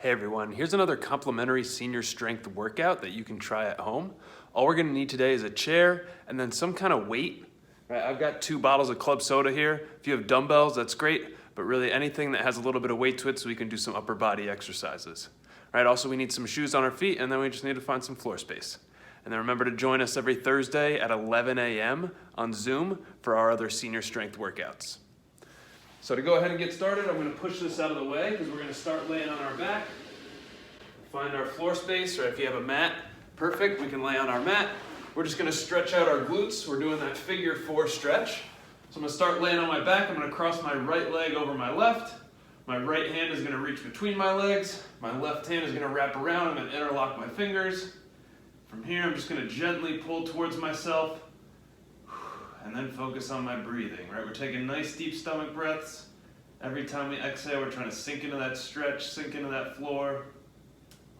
Hey everyone, here's another complimentary senior strength workout that you can try at home. All we're gonna need today is a chair and then some kind of weight. Right, I've got 2 bottles of club soda here. If you have dumbbells, that's great, but really anything that has a little bit of weight to it so we can do some upper body exercises. Right, also we need some shoes on our feet and then we just need to find some floor space. And then remember to join us every Thursday at 11 a.m. on Zoom for our other senior strength workouts. So to go ahead and get started, I'm going to push this out of the way because we're going to start laying on our back. Find our floor space, or if you have a mat, perfect, we can lay on our mat. We're just going to stretch out our glutes. We're doing that figure 4 stretch. So I'm going to start laying on my back. I'm going to cross my right leg over my left. My right hand is going to reach between my legs. My left hand is going to wrap around. I'm going to interlock my fingers. From here, I'm just going to gently pull towards myself. And then focus on my breathing, right? We're taking nice deep stomach breaths. Every time we exhale, we're trying to sink into that stretch, sink into that floor.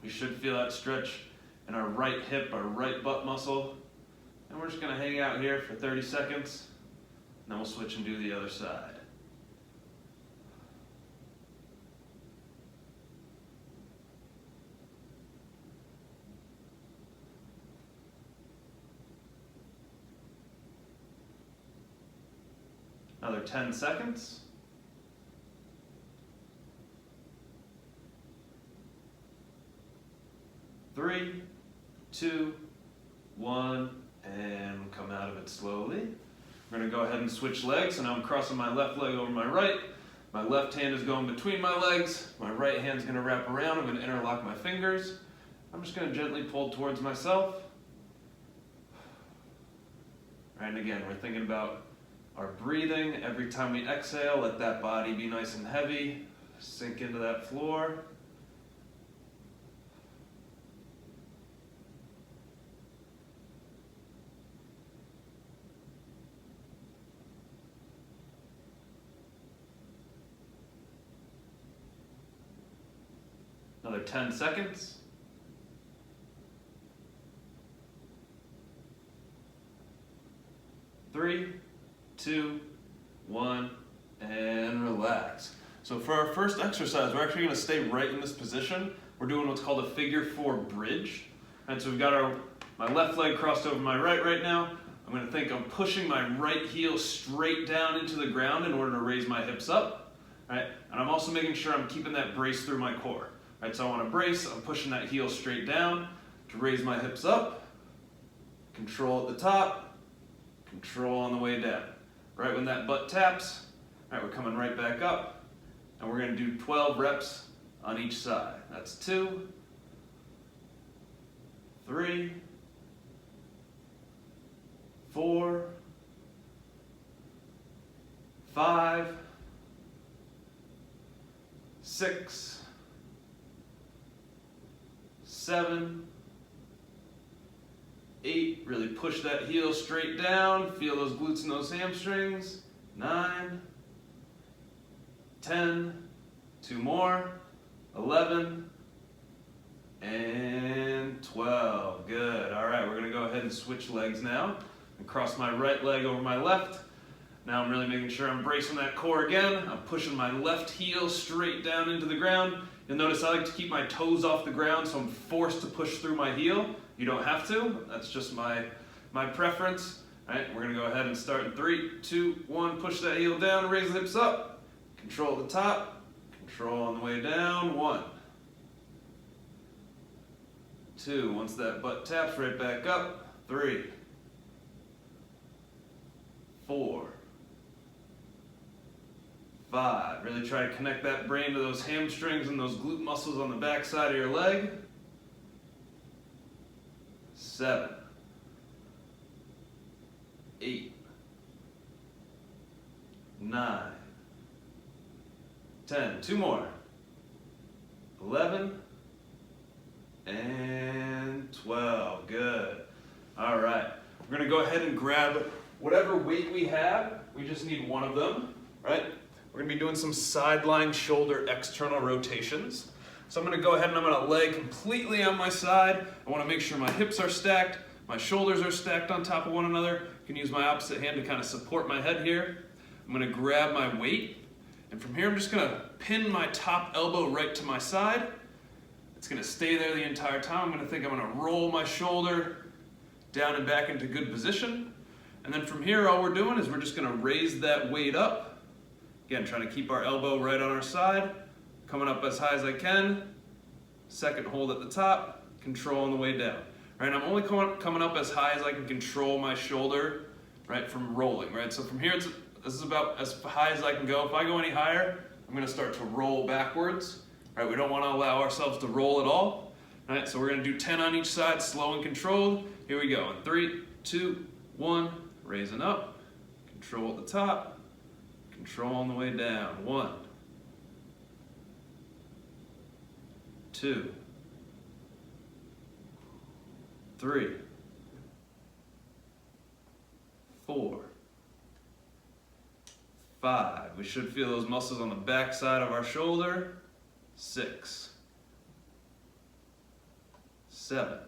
We should feel that stretch in our right hip, our right butt muscle. And we're just gonna hang out here for 30 seconds, and then we'll switch and do the other side. Another 10 seconds. Three, two, one, and come out of it slowly. We're going to go ahead and switch legs. So now I'm crossing my left leg over my right. My left hand is going between my legs. My right hand's going to wrap around. I'm going to interlock my fingers. I'm just going to gently pull towards myself. And again, we're thinking about our breathing. Every time we exhale, let that body be nice and heavy. Sink into that floor. Another 10 seconds. Three, two, one, and relax. So for our first exercise, we're actually going to stay right in this position. We're doing what's called a figure 4 bridge. And so we've got my left leg crossed over my right now. I'm going to think I'm pushing my right heel straight down into the ground in order to raise my hips up. Right? And I'm also making sure I'm keeping that brace through my core. Right? So I want to brace, I'm pushing that heel straight down to raise my hips up. Control at the top, control on the way down. Right when that butt taps, right, we're coming right back up, and we're going to do 12 reps on each side. That's 2, 3, 4, 5, 6, 7, 8, really push that heel straight down, feel those glutes and those hamstrings. 9, 10, 2 more, 11, and 12. Good. All right, we're going to go ahead and switch legs now and cross my right leg over my left. Now I'm really making sure I'm bracing that core again. I'm pushing my left heel straight down into the ground. You'll notice I like to keep my toes off the ground, so I'm forced to push through my heel. You don't have to. That's just my preference. All right, we're going to go ahead and start in 3, 2, 1. Push that heel down, raise the hips up. Control at the top, control on the way down. 1, 2. Once that butt taps, right back up. 3, 4, 5. Really try to connect that brain to those hamstrings and those glute muscles on the back side of your leg. 7, 8, 9, 10. 2 more. 11, and 12. Good. All right. We're going to go ahead and grab whatever weight we have. We just need one of them, right? We're going to be doing some sideline shoulder external rotations. So I'm going to go ahead and I'm going to lay completely on my side. I want to make sure my hips are stacked, my shoulders are stacked on top of one another. I can use my opposite hand to kind of support my head here. I'm going to grab my weight, and from here I'm just going to pin my top elbow right to my side, It's gonna stay there the entire time. I'm gonna roll my shoulder down and back into good position. And then from here, all we're doing is we're just gonna raise that weight up. Again, trying to keep our elbow right on our side, coming up as high as I can. Second hold at the top, control on the way down. Right, I'm only coming up as high as I can control my shoulder, right, from rolling, right? So from here, this is about as high as I can go. If I go any higher, I'm gonna start to roll backwards, right? We don't wanna allow ourselves to roll at all, right? So we're gonna do 10 on each side, slow and controlled. Here we go, in 3, 2, 1, raising up, control at the top, control on the way down. 1, 2, 3, 4, 5. We should feel those muscles on the back side of our shoulder. 6, 7,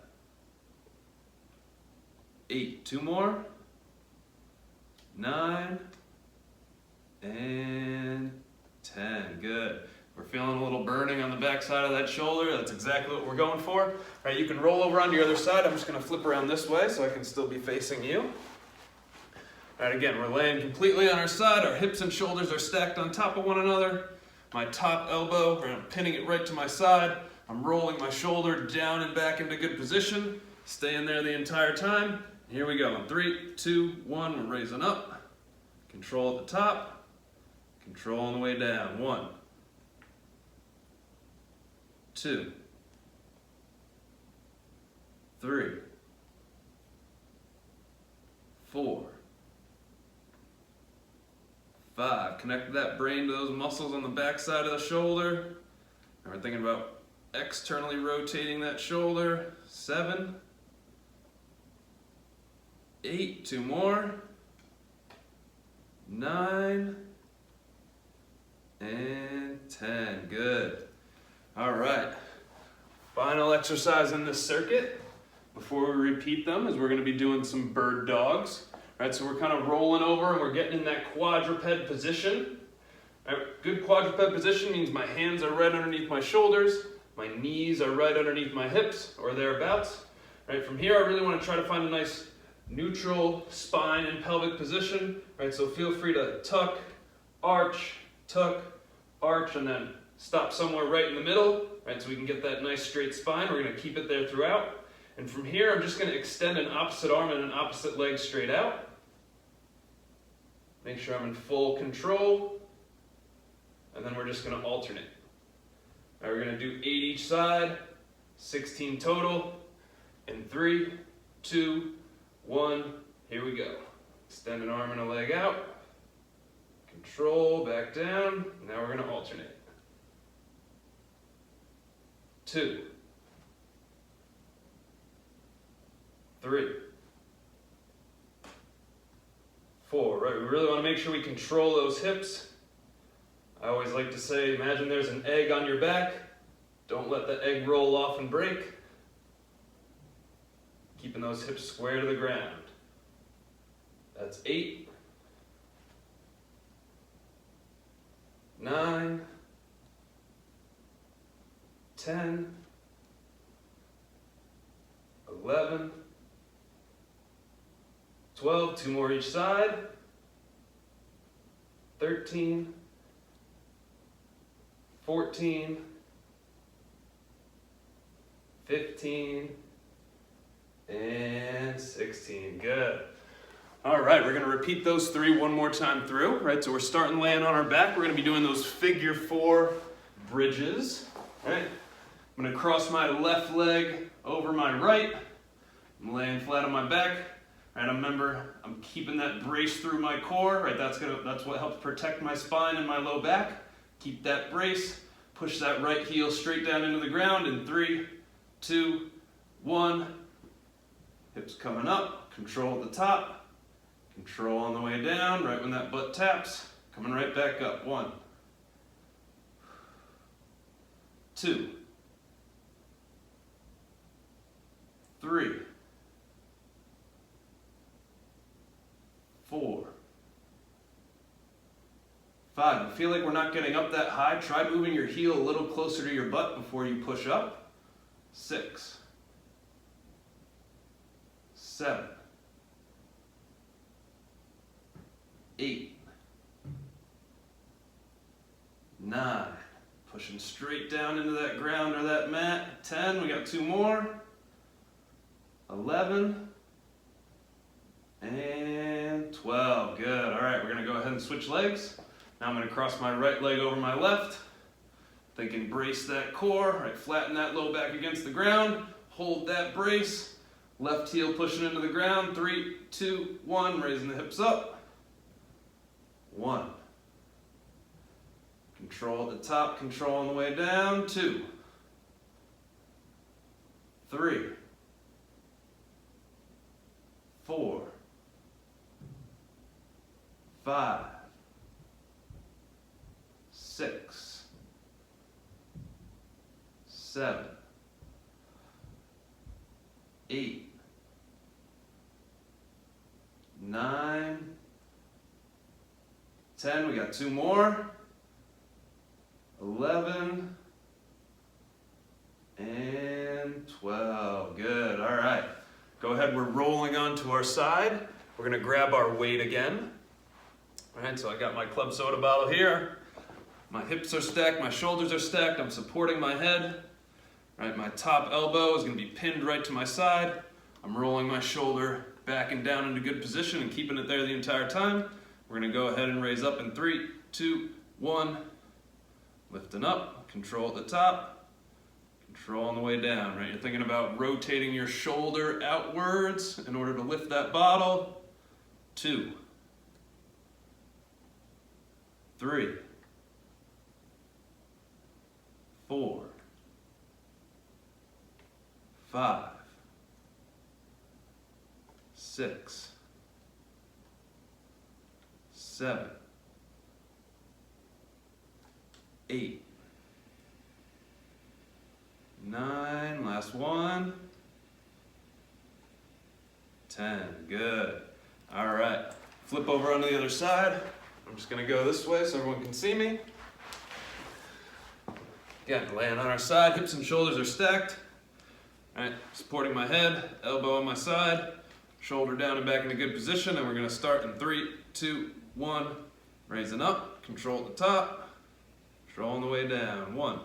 8. 2 more. 9 and 10. Good. We're feeling a little burning on the back side of that shoulder. That's exactly what we're going for. All right, you can roll over onto your other side. I'm just going to flip around this way so I can still be facing you. All right, again, we're laying completely on our side. Our hips and shoulders are stacked on top of one another. My top elbow, I'm pinning it right to my side. I'm rolling my shoulder down and back into good position. Staying there the entire time. Here we go. In 3, 2, 1, we're raising up. Control at the top. Control on the way down. 1, 2, 3, 4, 5. Connect that brain to those muscles on the back side of the shoulder. And we're thinking about externally rotating that shoulder. 7, 8. 2 more. 9 and 10. Good. All right. Final exercise in this circuit before we repeat them is we're going to be doing some bird dogs. Right, so we're kind of rolling over and we're getting in that quadruped position. Right, good quadruped position means my hands are right underneath my shoulders, my knees are right underneath my hips or thereabouts. Right, from here I really want to try to find a nice neutral spine and pelvic position. Right, so feel free to tuck, arch, and then stop somewhere right in the middle. Right, so we can get that nice straight spine. We're going to keep it there throughout. And from here I'm just going to extend an opposite arm and an opposite leg straight out. Make sure I'm in full control, and then we're just going to alternate. All right, we're going to do 8 each side, 16 total, in 3, 2, 1, here we go. Extend an arm and a leg out, control, back down, now we're going to alternate. 2, 3, 4, right? We really want to make sure we control those hips. I always like to say, imagine there's an egg on your back. Don't let the egg roll off and break. Keeping those hips square to the ground. That's 8, 9, 10, 11, 12, 2 more each side, 13, 14, 15, and 16. Good. All right, we're going to repeat those 3 one more time through. Right, so we're starting laying on our back. We're going to be doing those figure 4 bridges. Right, I'm going to cross my left leg over my right. I'm laying flat on my back. Right, remember, I'm keeping that brace through my core. Right, that's what helps protect my spine and my low back. Keep that brace. Push that right heel straight down into the ground in 3, 2, 1. Hips coming up. Control at the top. Control on the way down. Right when that butt taps, coming right back up. 1, 2, 3, 4, 5. If you feel like we're not getting up that high, try moving your heel a little closer to your butt before you push up. 6, 7, 8, 9. Pushing straight down into that ground or that mat. 10, we got 2 more. 11, and 12. Good. All right, we're gonna go ahead and switch legs. Now I'm gonna cross my right leg over my left. Thinking brace that core, right, flatten that low back against the ground. Hold that brace. Left heel pushing into the ground. 3, 2, 1, raising the hips up. 1. Control at the top, control on the way down. 2, 3, 4, 5, 6, 7, 8, 9, 10. We got 2 more. 11, and 12. Good. All right. Go ahead. We're rolling onto our side. We're going to grab our weight again. All right. So I got my club soda bottle here. My hips are stacked. My shoulders are stacked. I'm supporting my head. All right. My top elbow is going to be pinned right to my side. I'm rolling my shoulder back and down into good position and keeping it there the entire time. We're going to go ahead and raise up in 3, 2, 1. Lifting up, control at the top, control on the way down, right? You're thinking about rotating your shoulder outwards in order to lift that bottle. 2, 3, 4, 5, 6, 7, 8, 9, last one, 10, good. All right, flip over onto the other side. I'm just gonna go this way so everyone can see me. Again, laying on our side, hips and shoulders are stacked. All right, supporting my head, elbow on my side, shoulder down and back in a good position, and we're gonna start in 3, 2, 1, raising up, control at the top, control on the way down. 1,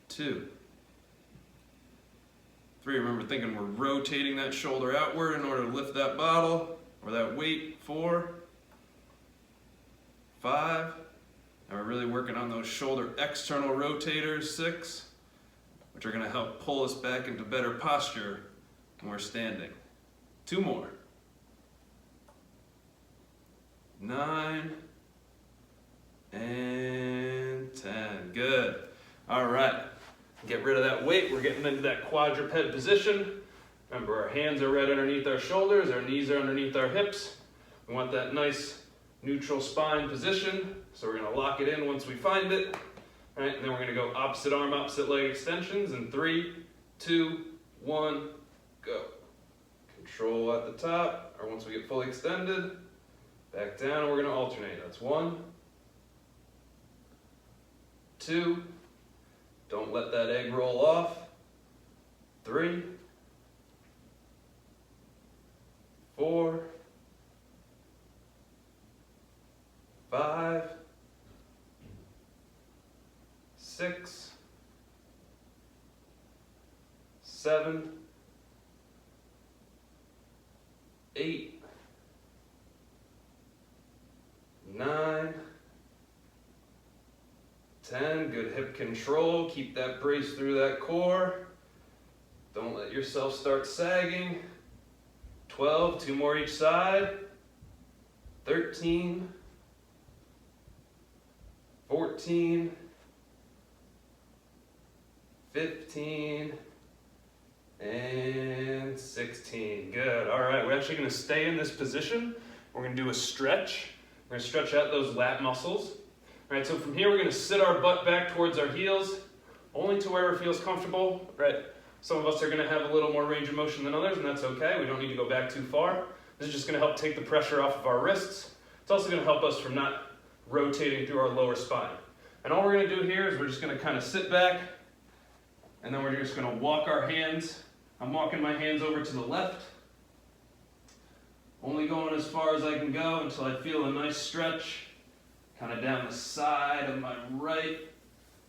2, 3. Remember thinking we're rotating that shoulder outward in order to lift that bottle or that weight. 4, 5. And we're really working on those shoulder external rotators. 6, which are going to help pull us back into better posture when we're standing. 2 more. 9, and 10. Good. All right. Get rid of that weight. We're getting into that quadruped position. Remember, our hands are right underneath our shoulders. Our knees are underneath our hips. We want that nice neutral spine position. So we're going to lock it in once we find it. All right, and then we're going to go opposite arm, opposite leg extensions in 3, 2, 1, go. Control at the top, or once we get fully extended, back down, and we're going to alternate. That's 1, 2, don't let that egg roll off. 3, 4, 5, 6, 7, 8, 9, 10, good hip control. Keep that brace through that core. Don't let yourself start sagging. 12, 2 more each side. 13, 14, 15, and 16. Good. All right, we're actually going to stay in this position. We're going to do a stretch. We're going to stretch out those lat muscles. All right, so from here we're going to sit our butt back towards our heels, only to wherever feels comfortable. Right. Some of us are going to have a little more range of motion than others, and that's okay. We don't need to go back too far. This is just going to help take the pressure off of our wrists. It's also going to help us from not rotating through our lower spine. And all we're going to do here is we're just going to kind of sit back, And then we're just gonna walk our hands. I'm walking my hands over to the left. Only going as far as I can go until I feel a nice stretch. Kind of down the side of my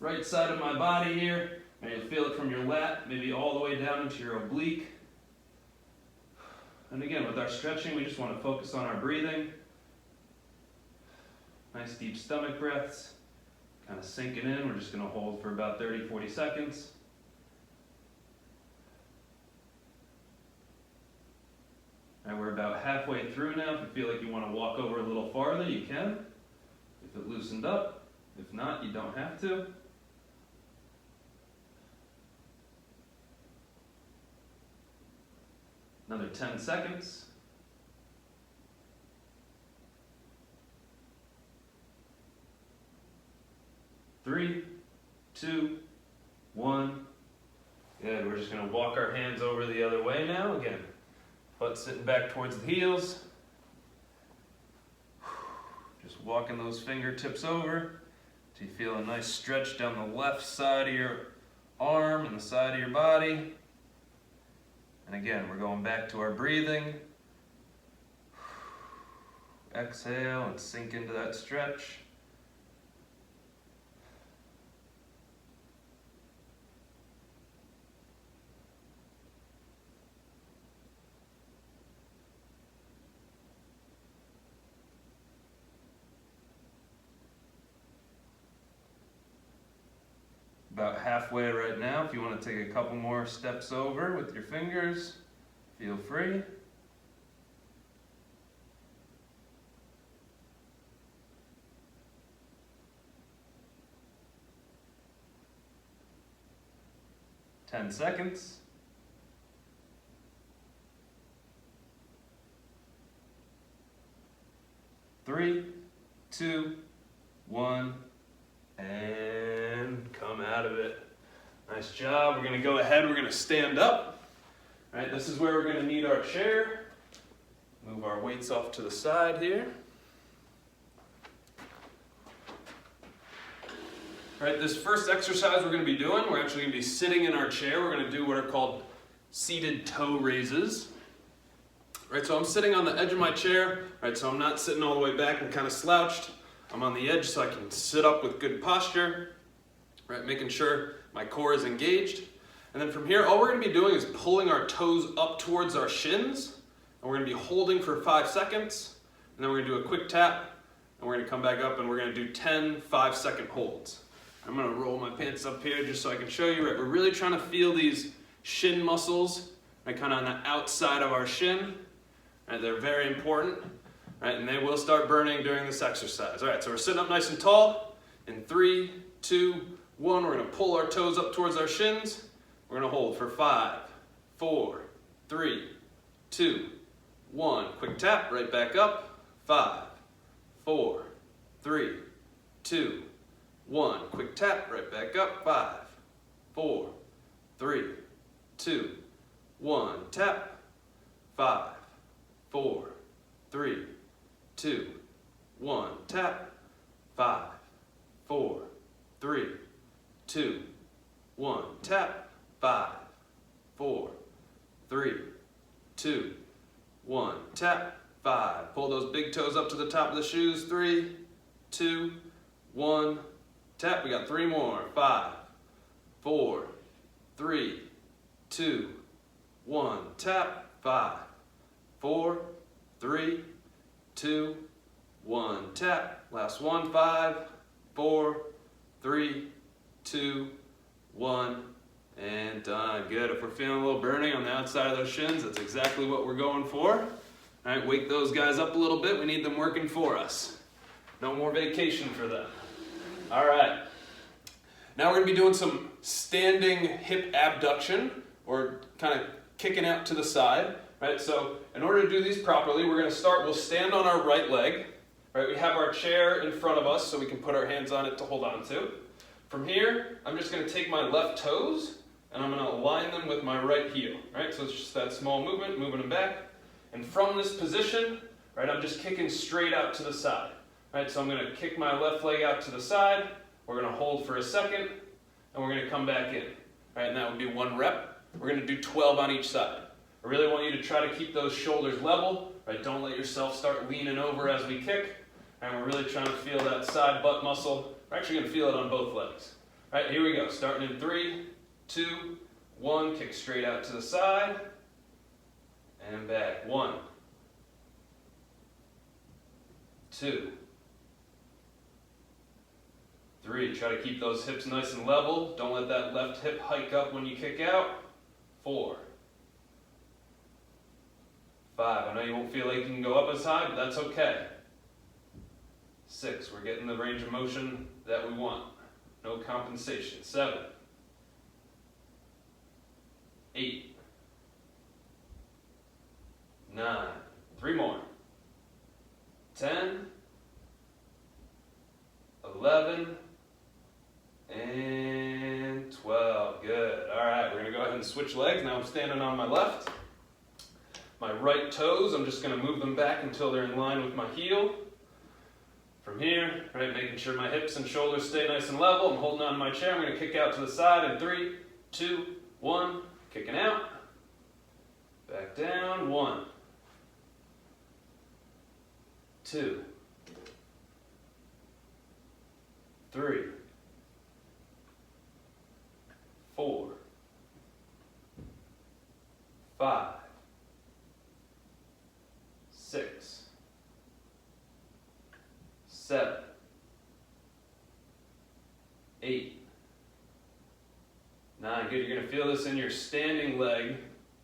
right side of my body here. And you'll feel it from your lat, maybe all the way down into your oblique. And again, with our stretching, we just want to focus on our breathing. Nice deep stomach breaths. Kind of sinking in. We're just going to hold for about 30-40 seconds. All right, we're about halfway through now. If you feel like you want to walk over a little farther, you can. If it loosened up. If not, you don't have to. Another 10 seconds. Three, two, one. Good. We're just going to walk our hands over the other way now. Again, butt sitting back towards the heels. Just walking those fingertips over till you feel a nice stretch down the left side of your arm and the side of your body. And again, we're going back to our breathing. Exhale and sink into that stretch. About halfway right now. If you want to take a couple more steps over with your fingers, feel free. Ten seconds. Three, two, one. And come out of it. Nice job. We're going to go ahead. We're going to stand up. All right, this is where we're going to need our chair. Move our weights off to the side here. All right, this first exercise we're going to be doing, we're actually going to be sitting in our chair. We're going to do what are called seated toe raises. All right, so I'm sitting on the edge of my chair. All right, so I'm not sitting all the way back and kind of slouched. I'm on the edge so I can sit up with good posture, right? Making sure my core is engaged. And then from here, all we're going to be doing is pulling our toes up towards our shins. And we're going to be holding for 5 seconds. And then we're going to do a quick tap. And we're going to come back up and we're going to do 10 5-second holds. I'm going to roll my pants up here just so I can show you. Right? We're really trying to feel these shin muscles, right? Kind of on the outside of our shin. Right? They're very important. Right, and they will start burning during this exercise. All right, so we're sitting up nice and tall. In 3, 2, 1, we're going to pull our toes up towards our shins. We're going to hold for 5, 4, 3, 2, 1. Quick tap, right back up. 5, 4, 3, 2, 1. Quick tap, right back up. 5, 4, 3, 2, 1. Tap. 5, 4, 3, 2, 1. Tap. 5, 4, 3, 2, 1. Tap. 5, 4, 3, 2, 1. Tap. 5. Pull those big toes up to the top of the shoes. 3, 2, 1. Tap. We got 3 more. 5, 4, 3, 2, 1. Tap. 5, 4, 3, 2, 1. Tap. Last one. 5, 4, 3, 2, 1. And done. Good. If we're feeling a little burning on the outside of those shins, that's exactly what we're going for. All right, wake those guys up a little bit. We need them working for us. No more vacation for them. All right. Now we're going to be doing some standing hip abduction, or kind of kicking out to the side. Right, so in order to do these properly, we're going to start, we'll stand on our right leg. Right, we have our chair in front of us so we can put our hands on it to hold on to. From here, I'm just going to take my left toes and I'm going to align them with my right heel. Right, so it's just that small movement, moving them back. And from this position, right, I'm just kicking straight out to the side. Right, so I'm going to kick my left leg out to the side. We're going to hold for a second and we're going to come back in. right, and that would be 1 rep. We're gonna do 12 on each side. I really want you to try to keep those shoulders level, right? Don't let yourself start leaning over as we kick. And we're really trying to feel that side butt muscle. We're actually gonna feel it on both legs. All right, here we go. Starting in 3, 2, 1. Kick straight out to the side and back. 1, 2, 3. Try to keep those hips nice and level. Don't let that left hip hike up when you kick out. 4, 5. I know you won't feel like you can go up as high, but that's okay. 6. We're getting the range of motion that we want. No compensation. 7, 8, 9. 3 more. 10, 11, and 12. Good. All right, we're gonna go ahead and switch legs. Now I'm standing on my left. My right toes, I'm just gonna move them back until they're in line with my heel. From here, right, making sure my hips and shoulders stay nice and level. I'm holding on to my chair. I'm gonna kick out to the side in 3, 2, 1. Kicking out. Back down. 1, 2, 3, 4, 5, 6, 7, 8, 9. Good. You're going to feel this in your standing leg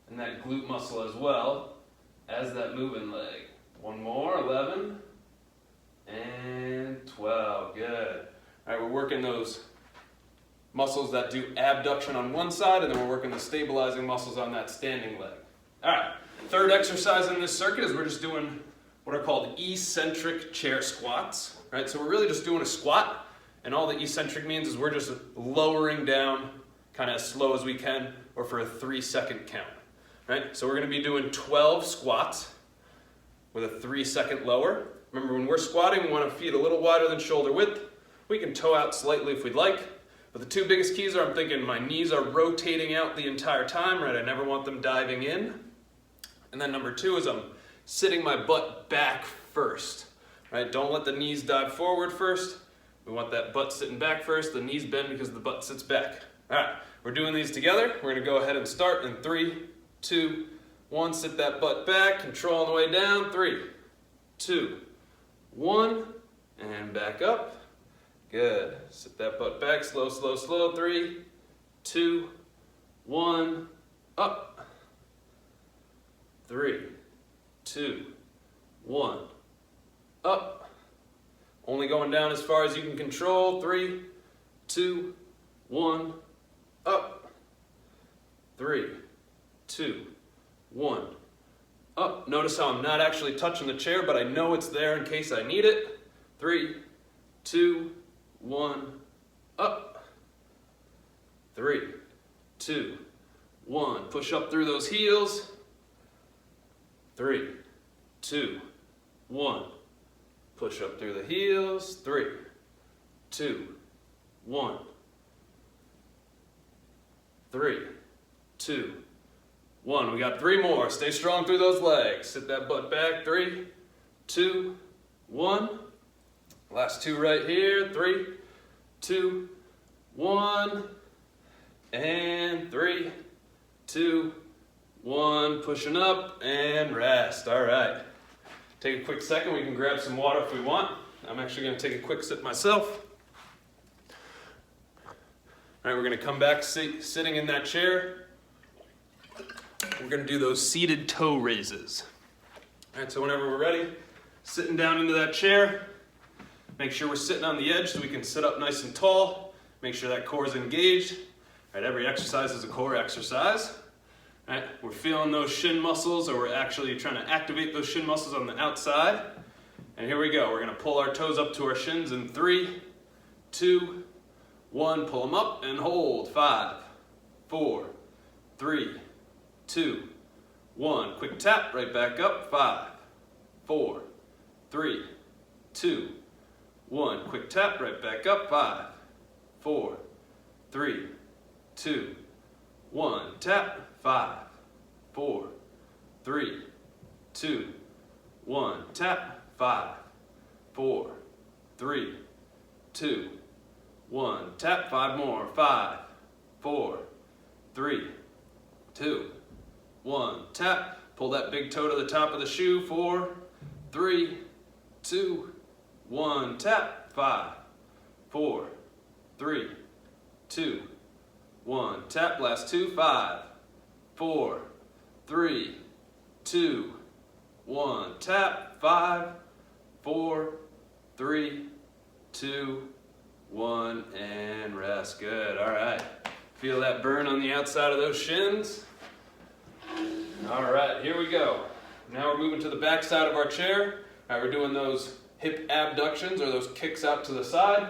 and that glute muscle as well as that moving leg. 1 more. 11 and 12. Good. All right, we're working those muscles that do abduction on one side, and then we're working the stabilizing muscles on that standing leg. All right, third exercise in this circuit is we're just doing what are called eccentric chair squats. Right, so we're really just doing a squat, and all the eccentric means is we're just lowering down kind of as slow as we can, or for a 3-second count. Right, so we're going to be doing 12 squats with a 3-second lower. Remember, when we're squatting, we want to feet a little wider than shoulder width. We can toe out slightly if we'd like, but the 2 biggest keys are I'm thinking my knees are rotating out the entire time, right? I never want them diving in. And then number 2 is I'm sitting my butt back first, right? Don't let the knees dive forward first. We want that butt sitting back first. The knees bend because the butt sits back. All right, we're doing these together. We're gonna go ahead and start in 3, 2, 1. Sit that butt back, control on the way down. 3, 2, 1, and back up. Good. Sit that butt back, slow, slow, slow. 3, 2, 1, up. 3, 2, 1, up. Only going down as far as you can control. 3, 2, 1, up. 3, 2, 1, up. Notice how I'm not actually touching the chair, but I know it's there in case I need it. 3, 2, 1, up. 3, 2, 1. Push up through those heels. 3, 2, 1. Push up through the heels. 3, 2, 1. 3, 2, 1. We got 3 more. Stay strong through those legs. Sit that butt back. 3, 2, 1. Last 2 right here. 3, 2, 1. And 3, 2, 1. Pushing up and rest. All right. Take a quick second. We can grab some water if we want. I'm actually going to take a quick sip myself. All right, we're going to come back sitting in that chair. We're going to do those seated toe raises. All right, so whenever we're ready, sitting down into that chair, make sure we're sitting on the edge so we can sit up nice and tall. Make sure that core is engaged. All right, every exercise is a core exercise. All right, we're feeling those shin muscles, or we're actually trying to activate those shin muscles on the outside. And here we go. We're going to pull our toes up to our shins in 3, 2, 1. Pull them up and hold. 5, 4, 3, 2, 1. Quick tap, right back up. 5, 4, 3, 2, 1. Quick tap, right back up. 5, 4, 3, 2, 1, tap, 5, 4, 3, 2, 1, tap, 5, 4, 3, 2, 1, tap, 5 more, 5, 4, 3, 2, 1, tap, pull that big toe to the top of the shoe, 4, 3, 2, 1, tap, 5, 4, 3, 2, 1, tap, last 2, 5, 4, 3, 2, 1, tap, 5, 4, 3, 2, 1, and rest. Good, all right. Feel that burn on the outside of those shins? All right, here we go. Now we're moving to the back side of our chair. All right, we're doing those hip abductions or those kicks out to the side.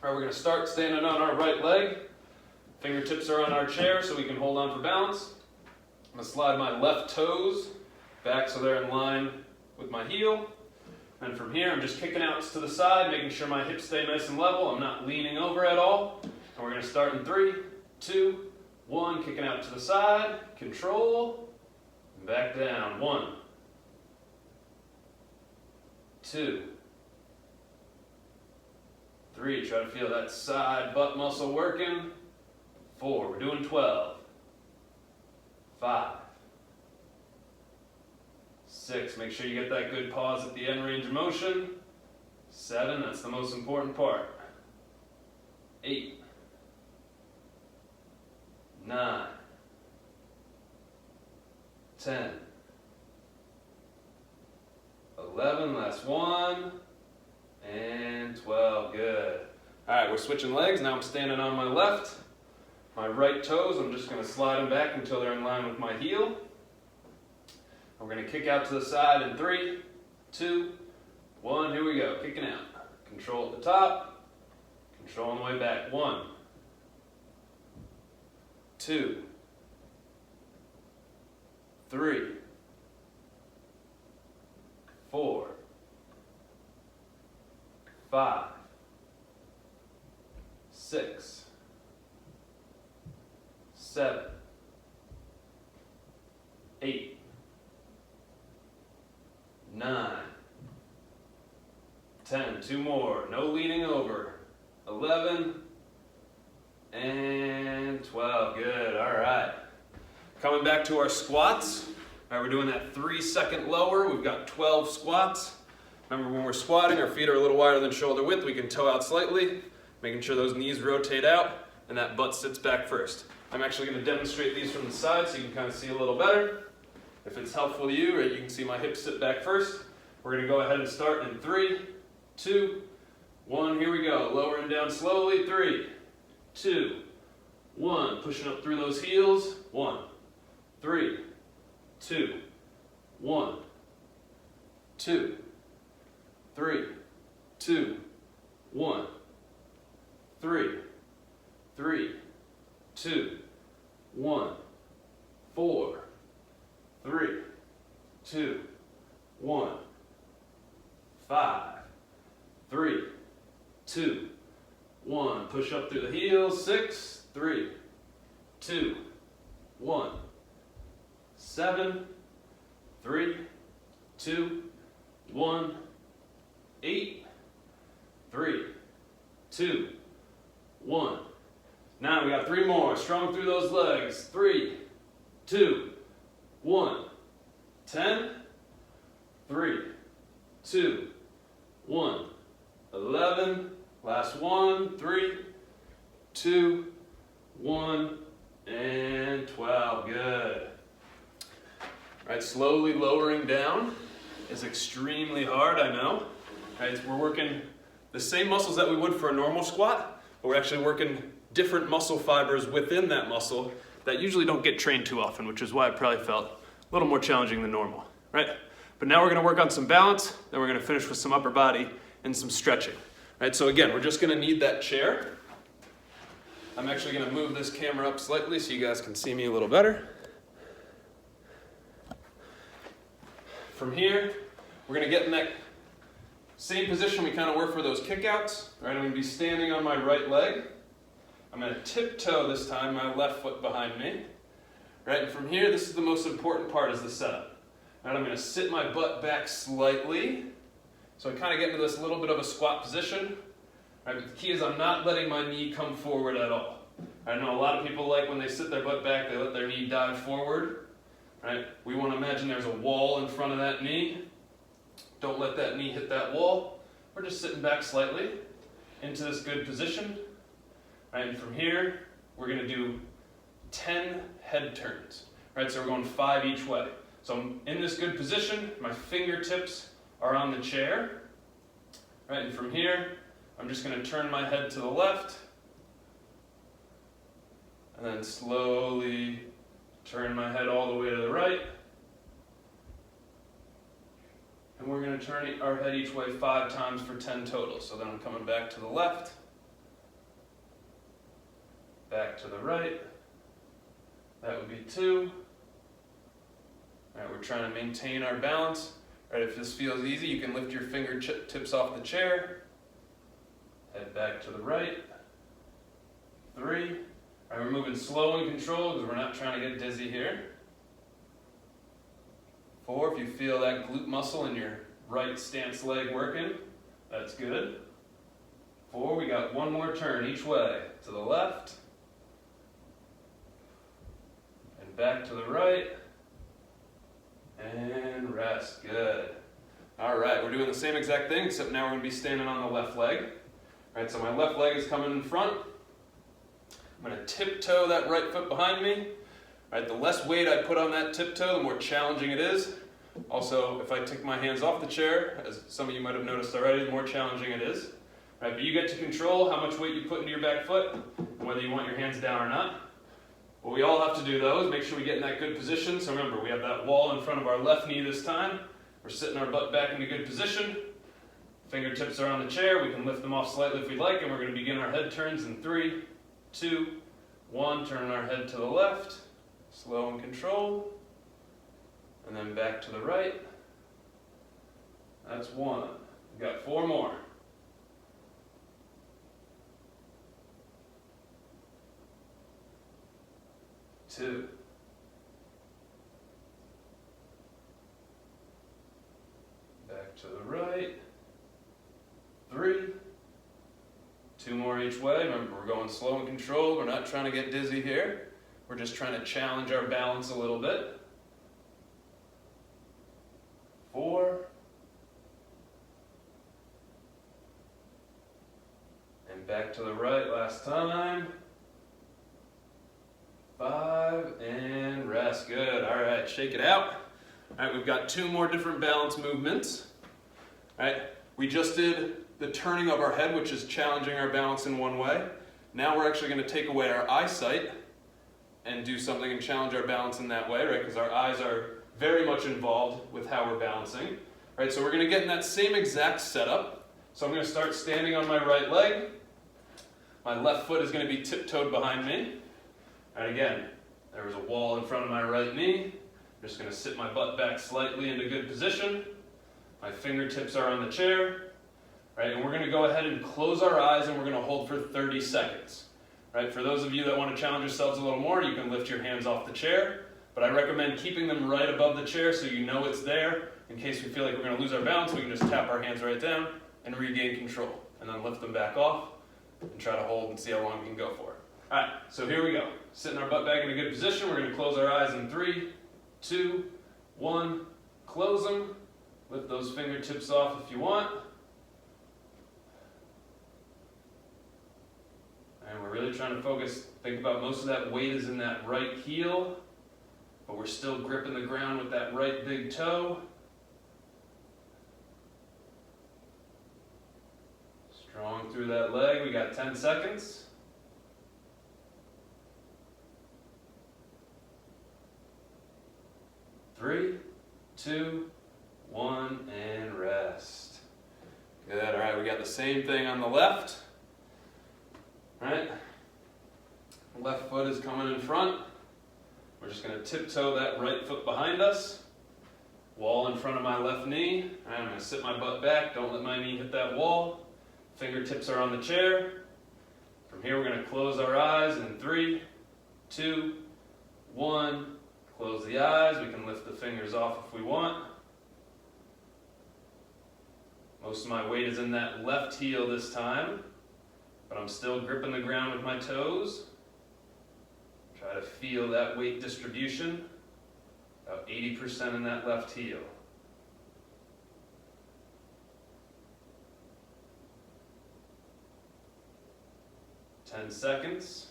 All right, we're gonna start standing on our right leg. Fingertips are on our chair so we can hold on for balance. I'm gonna slide my left toes back so they're in line with my heel. And from here, I'm just kicking out to the side, making sure my hips stay nice and level. I'm not leaning over at all. And we're gonna start in 3, 2, 1, kicking out to the side, control, and back down. 1, 2, 3, try to feel that side butt muscle working. 4, we're doing 12. 5, 6, make sure you get that good pause at the end range of motion. 7, that's the most important part. 8, 9, 10, 11, last 1, and 12, good. All right, we're switching legs. Now I'm standing on my left. My right toes, I'm just gonna slide them back until they're in line with my heel. We're gonna kick out to the side in 3, 2, 1, here we go, kicking out. Control at the top, control on the way back. 1, 2, 3, 4, 5, 6, 7, 8, 9, 10, 2 more, no leaning over, 11, and 12, good, all right. Coming back to our squats. All right, we're doing that 3-second lower. We've got 12 squats. Remember, when we're squatting, our feet are a little wider than shoulder width. We can toe out slightly, making sure those knees rotate out and that butt sits back first. I'm actually gonna demonstrate these from the side so you can kind of see a little better. If it's helpful to you, right, you can see my hips sit back first. We're gonna go ahead and start in 3, 2, 1, here we go. Lowering down slowly, 3, 2, 1, pushing up through those heels, 1, 3, 2, 1, 2, 3, 2, 1, 3, 3, 2, 1, 4, 3, 2, 1, 5, 3, 2, 1. Push up through the heels. 6, 3, 2, 1, 7, 3, 2, 1, 8, 3, 2, 1. Now we got 3 more. Strong through those legs. 3, 2, 1, 10, 3, 2, 1, 11, last 1, 3, 2, 1, and 12, good. All right, slowly lowering down is extremely hard, I know. All right, we're working the same muscles that we would for a normal squat, but we're actually working different muscle fibers within that muscle that usually don't get trained too often, which is why it probably felt a little more challenging than normal, right? But now we're gonna work on some balance, then we're gonna finish with some upper body and some stretching. Right, so again, we're just gonna need that chair. I'm actually gonna move this camera up slightly so you guys can see me a little better. From here, we're gonna get in that same position we kind of were for those kickouts. Right, I'm gonna be standing on my right leg. I'm going to tiptoe this time, my left foot behind me. Right, and from here, this is the most important part, is the setup. Right, I'm going to sit my butt back slightly. So I kind of get into this little bit of a squat position. Right, but the key is I'm not letting my knee come forward at all. I know a lot of people like when they sit their butt back, they let their knee dive forward. Right, we want to imagine there's a wall in front of that knee. Don't let that knee hit that wall. We're just sitting back slightly into this good position. Right, and from here, we're going to do 10 head turns. Right, so we're going 5 each way. So I'm in this good position, my fingertips are on the chair. Right, and from here, I'm just going to turn my head to the left, and then slowly turn my head all the way to the right. And we're going to turn our head each way 5 times for 10 total. So then I'm coming back to the left, back to the right. That would be 2. All right, we're trying to maintain our balance. All right, if this feels easy, you can lift your fingertips off the chair. Head back to the right. 3. All right, we're moving slow and controlled because we're not trying to get dizzy here. 4, if you feel that glute muscle in your right stance leg working, that's good. 4, we got 1 more turn each way. To the left. And back to the right. And rest, good. All right, we're doing the same exact thing, except now we're going to be standing on the left leg. All right, so my left leg is coming in front. I'm going to tiptoe that right foot behind me. All right, the less weight I put on that tiptoe, the more challenging it is. Also, if I take my hands off the chair, as some of you might have noticed already, the more challenging it is. All right, but you get to control how much weight you put into your back foot, and whether you want your hands down or not. What we all have to do, though, is make sure we get in that good position. So remember, we have that wall in front of our left knee this time. We're sitting our butt back in a good position. Fingertips are on the chair. We can lift them off slightly if we'd like, and we're going to begin our head turns in 3, 2, 1. Turning our head to the left, slow and controlled, and then back to the right. That's 1. We've got 4 more. 2. Back to the right. 3. 2 more each way. Remember, we're going slow and controlled. We're not trying to get dizzy here. We're just trying to challenge our balance a little bit. 4. And back to the right last time. 5, and rest. Good. All right, shake it out. All right, we've got 2 more different balance movements. All right, we just did the turning of our head, which is challenging our balance in one way. Now we're actually going to take away our eyesight and do something and challenge our balance in that way, right? Because our eyes are very much involved with how we're balancing. Right, so we're going to get in that same exact setup. So I'm going to start standing on my right leg. My left foot is going to be tiptoed behind me. And again, there was a wall in front of my right knee. I'm just going to sit my butt back slightly into good position. My fingertips are on the chair. Right, and we're going to go ahead and close our eyes and we're going to hold for 30 seconds. Right, for those of you that want to challenge yourselves a little more, you can lift your hands off the chair. But I recommend keeping them right above the chair so you know it's there. In case we feel like we're going to lose our balance, we can just tap our hands right down and regain control. And then lift them back off and try to hold and see how long we can go for. All right, so here we go. Sitting our butt back in a good position. We're going to close our eyes in 3, 2, 1. Close them. Lift those fingertips off if you want. And we're really trying to focus, think about most of that weight is in that right heel, but we're still gripping the ground with that right big toe. Strong through that leg. We got 10 seconds. 3, 2, 1, and rest. Good. All right, we got the same thing on the left. All right. Left foot is coming in front. We're just going to tiptoe that right foot behind us. Wall in front of my left knee. All right, I'm going to sit my butt back. Don't let my knee hit that wall. Fingertips are on the chair. From From here, we're going to close our eyes in 3, 2, 1. Close the eyes. We can lift the fingers off if we want. Most of my weight is in that left heel this time, but I'm still gripping the ground with my toes. Try to feel that weight distribution. About 80% in that left heel. Ten seconds.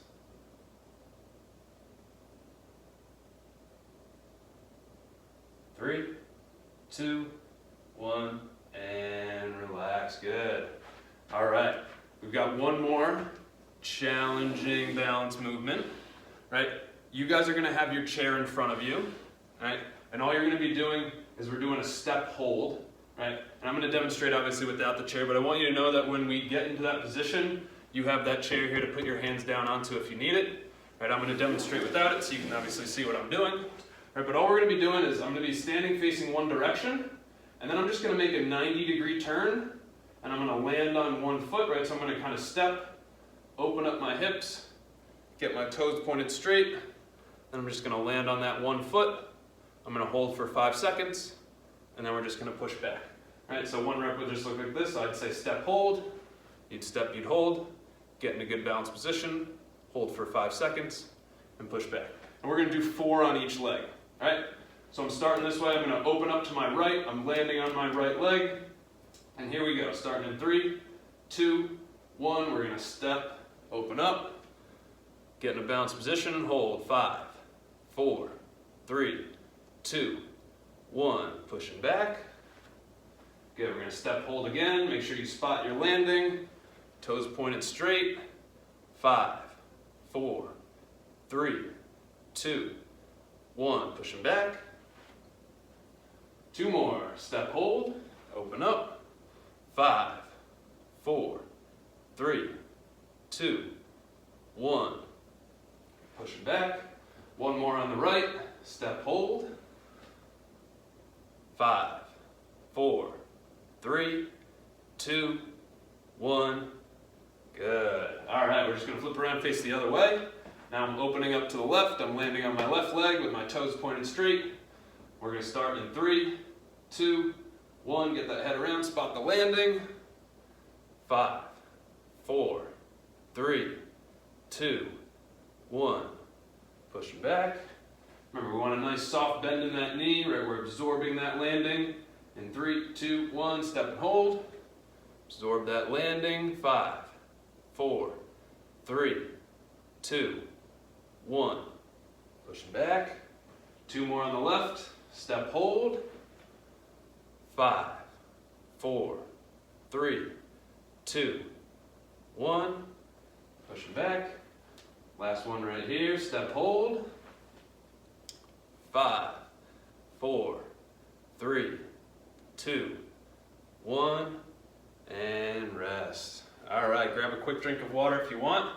3, 2, 1, and relax. Good. All right, we've got one more challenging balance movement, right? You guys are gonna have your chair in front of you, right? And all you're gonna be doing is we're doing a step hold, right? And I'm gonna demonstrate obviously without the chair, but I want you to know that when we get into that position, you have that chair here to put your hands down onto if you need it, right? I'm gonna demonstrate without it so you can obviously see what I'm doing. Right, but all we're going to be doing is I'm going to be standing facing one direction, and then I'm just going to make a 90-degree turn, and I'm going to land on one foot, right? So I'm going to kind of step, open up my hips, get my toes pointed straight, then I'm just going to land on that one foot. I'm going to hold for 5 seconds, and then we're just going to push back. All right, so one rep would just look like this. So I'd say step, hold. You'd step, you'd hold, get in a good balanced position, hold for 5 seconds, and push back. And we're going to do 4 on each leg. All right, so I'm starting this way. I'm going to open up to my right. I'm landing on my right leg. And here we go. Starting in 3, 2, 1. We're going to step, open up, get in a balanced position, and hold. 5, 4, 3, 2, 1. Pushing back. Good. We're going to step, hold again. Make sure you spot your landing. Toes pointed straight. 5, 4, 3, 2, 1, pushing back. 2 more. Step, hold, open up. 5, 4, 3, 2, 1. Pushing back. 1 more on the right. Step, hold. 5, 4, 3, 2, 1. Good. All right, we're just going to flip around, face the other way. Now I'm opening up to the left. I'm landing on my left leg with my toes pointed straight. We're going to start in 3, 2, 1. Get that head around, spot the landing. 5, 4, 3, 2, 1. Pushing back. Remember, we want a nice soft bend in that knee, right? We're absorbing that landing. In 3, 2, 1, step and hold. Absorb that landing. 5, 4, 3, 2, 1. Pushing back. 2 more on the left. Step, hold. 5, 4, 3, 2, 1. Pushing back. Last one right here. Step, hold. 5, 4, 3, 2, 1. And rest. All right, grab a quick drink of water if you want.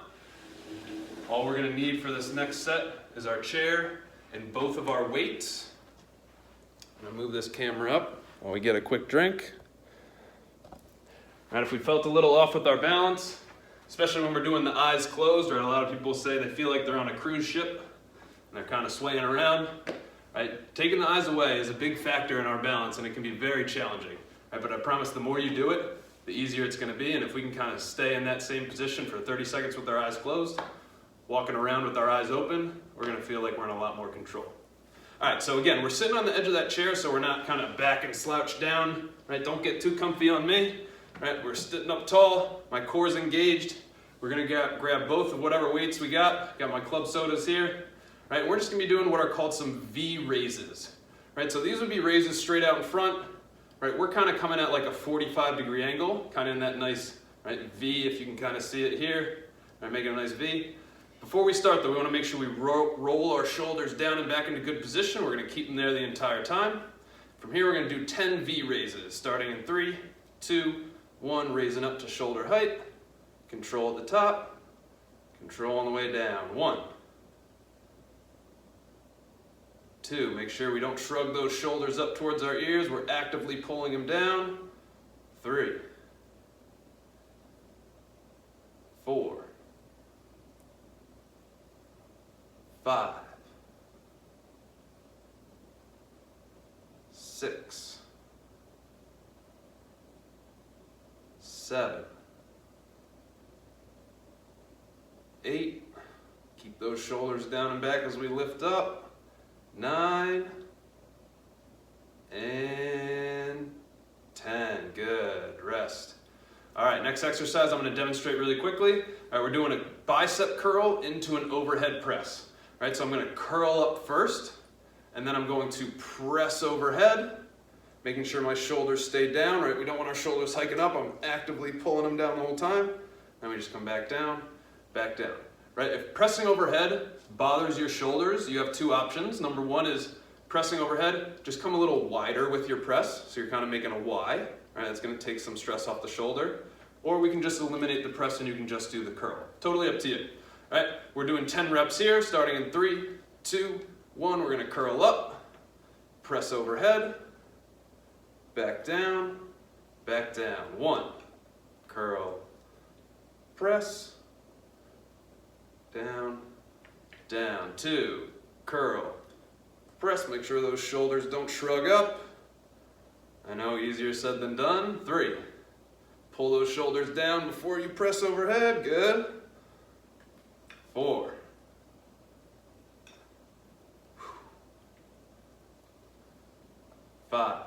All we're going to need for this next set is our chair and both of our weights. I'm going to move this camera up while we get a quick drink. All right, if we felt a little off with our balance, especially when we're doing the eyes closed, right? A lot of people say they feel like they're on a cruise ship and they're kind of swaying around. Right? Taking the eyes away is a big factor in our balance, and it can be very challenging. Right? But I promise the more you do it, the easier it's going to be. And if we can kind of stay in that same position for 30 seconds with our eyes closed, walking around with our eyes open, we're going to feel like we're in a lot more control. All right, so again, we're sitting on the edge of that chair so we're not kind of back and slouched down. Right? Don't get too comfy on me. Right? We're sitting up tall. My core's engaged. We're going to grab both of whatever weights we got. Got my club sodas here. Right? We're just going to be doing what are called some V raises. Right? So these would be raises straight out in front. Right? We're kind of coming at like a 45-degree angle, kind of in that nice V, if you can kind of see it here. Right? Making a nice V. Before we start though, we want to make sure we roll our shoulders down and back into good position. We're going to keep them there the entire time. From here, we're going to do 10 V raises, starting in 3, 2, 1, raising up to shoulder height. Control at the top. Control on the way down. 1. 2, make sure we don't shrug those shoulders up towards our ears. We're actively pulling them down. 3, 4, 5, 6, 7, 8. Keep those shoulders down and back as we lift up. 9 and 10. Good. Rest. All right, next exercise I'm going to demonstrate really quickly. All right, we're doing a bicep curl into an overhead press. All right, so I'm going to curl up first, and then I'm going to press overhead, making sure my shoulders stay down. Right, we don't want our shoulders hiking up. I'm actively pulling them down the whole time. Then we just come back down, back down. Right, if pressing overhead bothers your shoulders, you have two options. Number one is pressing overhead, just come a little wider with your press, so you're kind of making a Y. Right, that's going to take some stress off the shoulder. Or we can just eliminate the press and you can just do the curl. Totally up to you. All right, we're doing 10 reps here, starting in 3, 2, 1. We're going to curl up, press overhead, back down, 1, curl, press, down, 2, curl, press. Make sure those shoulders don't shrug up. I know, easier said than done. 3, pull those shoulders down before you press overhead. Good. 4, 5,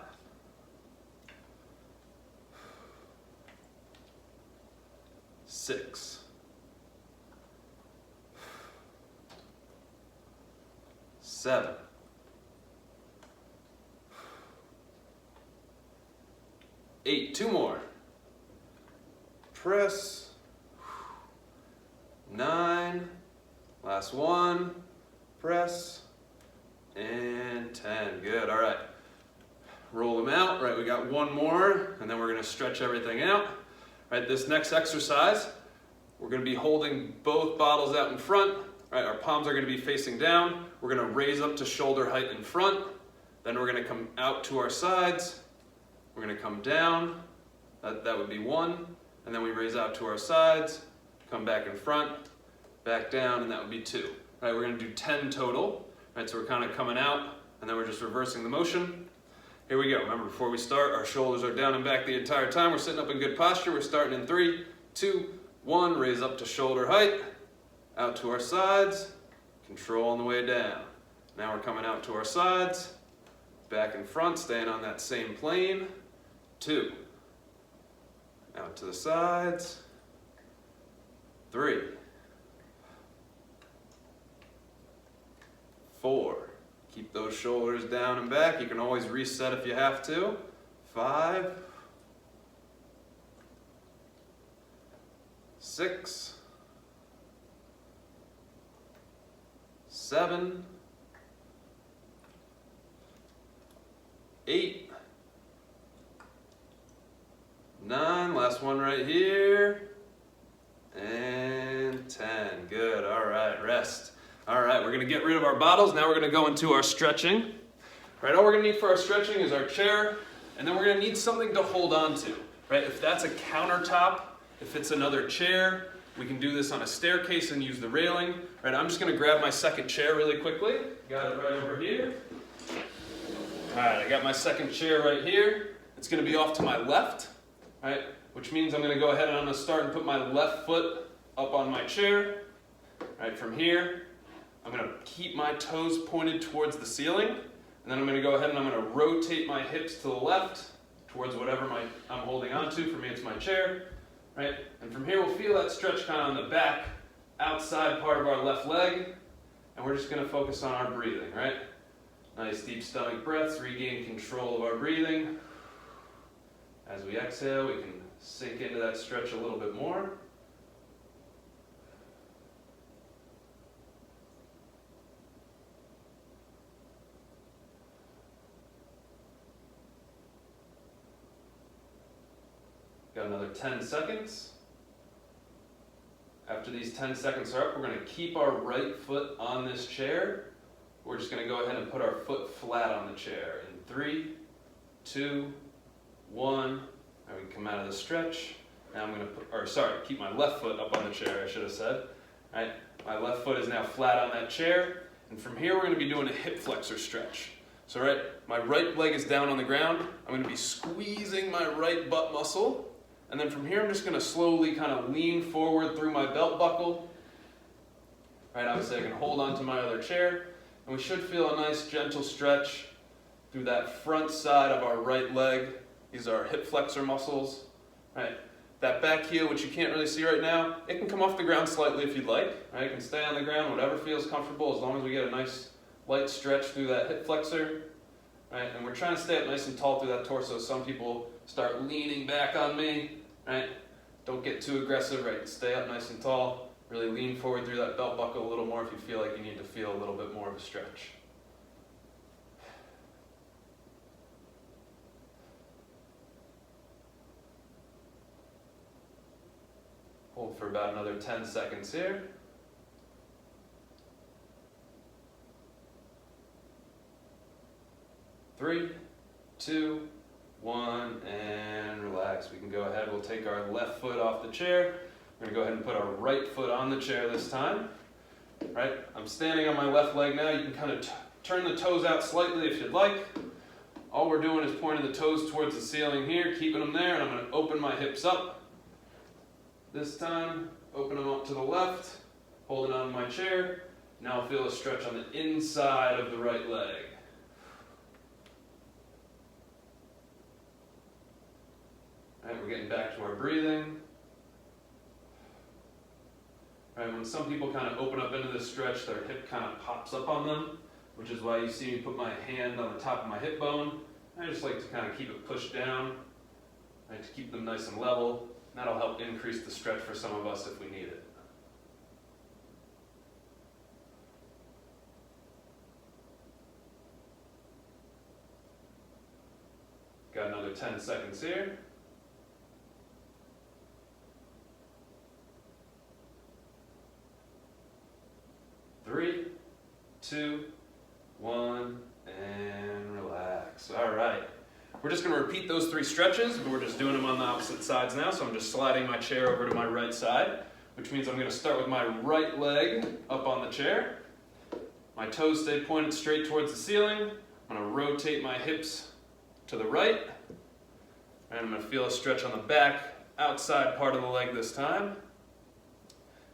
6, 7, 8. 2 more. Press. 9. Last one. Press. And 10. Good. All right. Roll them out. Right. We got one more, and then we're going to stretch everything out. Right. This next exercise, we're going to be holding both bottles out in front. Right. Our palms are going to be facing down. We're going to raise up to shoulder height in front. Then we're going to come out to our sides. We're going to come down, that would be 1, and then we raise out to our sides, come back in front, back down, and that would be 2. All right, we're going to do 10 total. All right, so we're kind of coming out, and then we're just reversing the motion. Here we go. Remember, before we start, our shoulders are down and back the entire time. We're sitting up in good posture. We're starting in 3, 2, 1, raise up to shoulder height, out to our sides, control on the way down. Now we're coming out to our sides, back in front, staying on that same plane. 2, out to the sides, 3, 4, keep those shoulders down and back. You can always reset if you have to. 5, 6, 7, 8, 9, last one right here, and 10. Good. All right, rest. All right, we're going to get rid of our bottles. Now we're going to go into our stretching. All right, all we're going to need for our stretching is our chair, and then we're going to need something to hold on to. Right, if that's a countertop, if it's another chair, we can do this on a staircase and use the railing. Right, I'm just going to grab my second chair really quickly. Got it right over here. All right, I got my second chair right here. It's going to be off to my left. Right, which means I'm going to go ahead and I'm going to start and put my left foot up on my chair. Right, from here, I'm going to keep my toes pointed towards the ceiling, and then I'm going to go ahead and I'm going to rotate my hips to the left towards whatever I'm holding on to. For me, it's my chair. Right, and from here we'll feel that stretch kind of on the back, outside part of our left leg, and we're just going to focus on our breathing. Right, nice deep stomach breaths, regain control of our breathing. As we exhale, we can sink into that stretch a little bit more. Got another 10 seconds. After these 10 seconds are up, we're going to keep our right foot on this chair. We're just going to go ahead and put our foot flat on the chair. In 3, 2, 1, and we come out of the stretch. Now I'm going to keep my left foot up on the chair, I should have said. Right? My left foot is now flat on that chair, and from here we're going to be doing a hip flexor stretch. So right, my right leg is down on the ground. I'm going to be squeezing my right butt muscle, and then from here I'm just going to slowly kind of lean forward through my belt buckle. Right, obviously I can hold on to my other chair, and we should feel a nice gentle stretch through that front side of our right leg. These are our hip flexor muscles. Right, that back heel, which you can't really see right now, it can come off the ground slightly if you'd like. Right, it can stay on the ground, whatever feels comfortable, as long as we get a nice light stretch through that hip flexor. Right, and we're trying to stay up nice and tall through that torso. Some people start leaning back on me. Right, don't get too aggressive. Right, stay up nice and tall. Really lean forward through that belt buckle a little more if you feel like you need to feel a little bit more of a stretch. Hold for about another 10 seconds here. Three, two, one, and relax. We can go ahead. We'll take our left foot off the chair. We're going to go ahead and put our right foot on the chair this time. Right? I'm standing on my left leg now. You can kind of turn the toes out slightly if you'd like. All we're doing is pointing the toes towards the ceiling here, keeping them there, and I'm going to open my hips up. This time, open them up to the left, holding on to my chair. Now I'll feel a stretch on the inside of the right leg. All right, we're getting back to our breathing. Right, when some people kind of open up into this stretch, their hip kind of pops up on them, which is why you see me put my hand on the top of my hip bone. I just like to kind of keep it pushed down, right, to keep them nice and level. That'll help increase the stretch for some of us if we need it. Got another 10 seconds here. Three, two, one, and relax. All right. We're just going to repeat those three stretches, but we're just doing them on the opposite sides now. So I'm just sliding my chair over to my right side, which means I'm going to start with my right leg up on the chair. My toes stay pointed straight towards the ceiling. I'm going to rotate my hips to the right. And I'm going to feel a stretch on the back, outside part of the leg this time.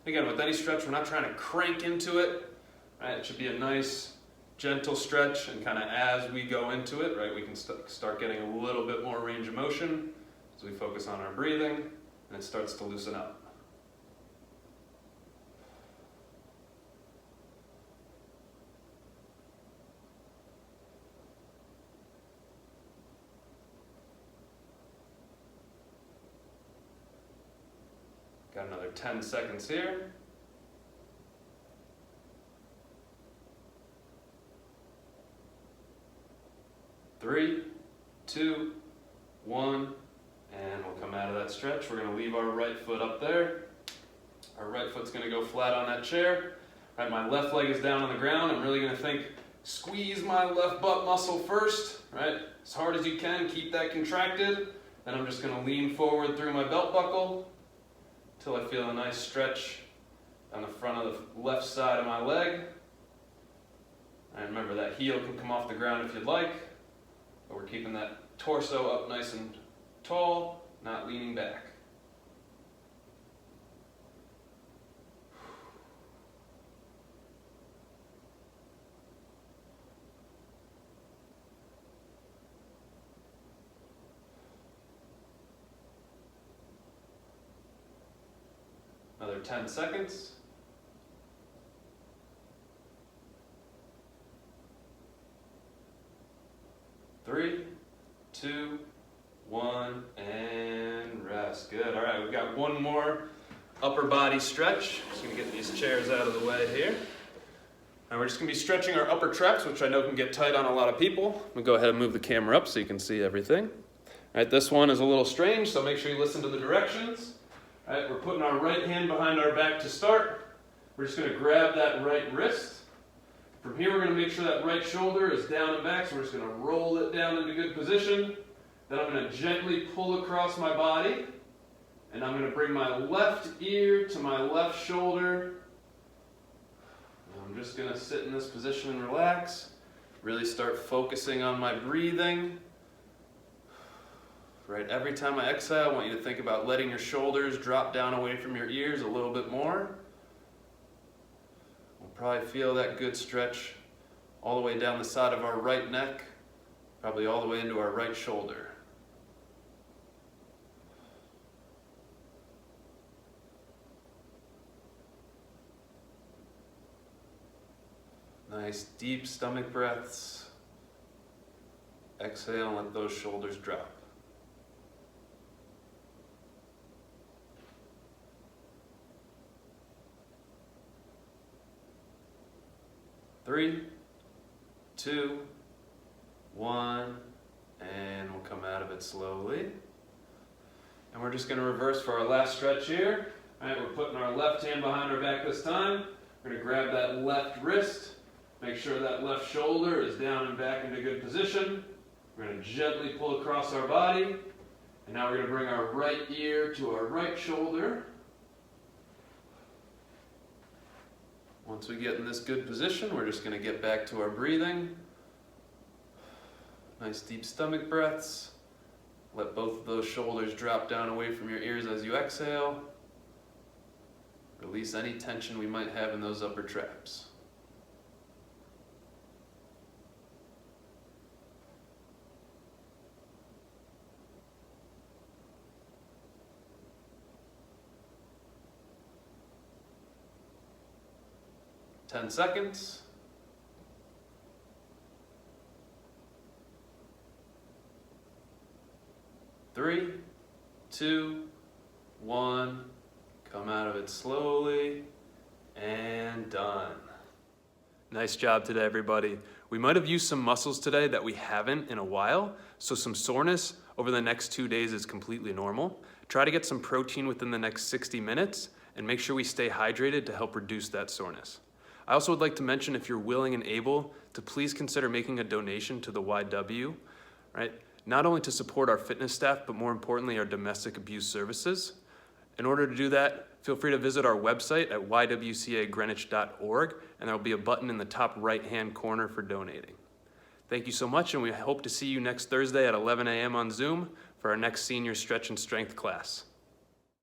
Again, with any stretch, we're not trying to crank into it. Right? It should be a nice, gentle stretch, and kind of as we go into it, right, we can start getting a little bit more range of motion as we focus on our breathing, and it starts to loosen up. Got another 10 seconds here. Three, two, one, and we'll come out of that stretch. We're going to leave our right foot up there. Our right foot's going to go flat on that chair. Right, my left leg is down on the ground. I'm really going to think, squeeze my left butt muscle first, right? As hard as you can, keep that contracted. Then I'm just going to lean forward through my belt buckle until I feel a nice stretch on the front of the left side of my leg. And remember, that heel can come off the ground if you'd like, but we're keeping that torso up nice and tall, not leaning back. Another 10 seconds. Three, two, one, and rest. Good. All right, we've got one more upper body stretch. Just gonna get these chairs out of the way here. And we're just gonna be stretching our upper traps, which I know can get tight on a lot of people. I'm gonna go ahead and move the camera up so you can see everything. All right, this one is a little strange, so make sure you listen to the directions. All right, we're putting our right hand behind our back to start. We're just gonna grab that right wrist. From here, we're going to make sure that right shoulder is down and back, so we're just going to roll it down into good position. Then I'm going to gently pull across my body, and I'm going to bring my left ear to my left shoulder, I'm just gonna sit in this position and relax. Really start focusing on my breathing. Right, every time I exhale, I want you to think about letting your shoulders drop down away from your ears a little bit more. We'll probably feel that good stretch all the way down the side of our right neck, probably all the way into our right shoulder. Nice deep stomach breaths. Exhale and let those shoulders drop. Three, two, one, and we'll come out of it slowly. And we're just going to reverse for our last stretch here. All right, we're putting our left hand behind our back this time. We're going to grab that left wrist. Make sure that left shoulder is down and back into good position. We're going to gently pull across our body. And now we're going to bring our right ear to our right shoulder. Once we get in this good position, we're just going to get back to our breathing. Nice deep stomach breaths. Let both of those shoulders drop down away from your ears as you exhale. Release any tension we might have in those upper traps. 10 seconds. 3, 2, 1. Come out of it slowly, and done. Nice job today, everybody. We might have used some muscles today that we haven't in a while, so some soreness over the next 2 days is completely normal. Try to get some protein within the next 60 minutes, and make sure we stay hydrated to help reduce that soreness. I also would like to mention, if you're willing and able, to please consider making a donation to the YW, right? Not only to support our fitness staff, but more importantly, our domestic abuse services. In order to do that, feel free to visit our website at ywcagreenwich.org, and there will be a button in the top right-hand corner for donating. Thank you so much, and we hope to see you next Thursday at 11 a.m. on Zoom for our next senior stretch and strength class.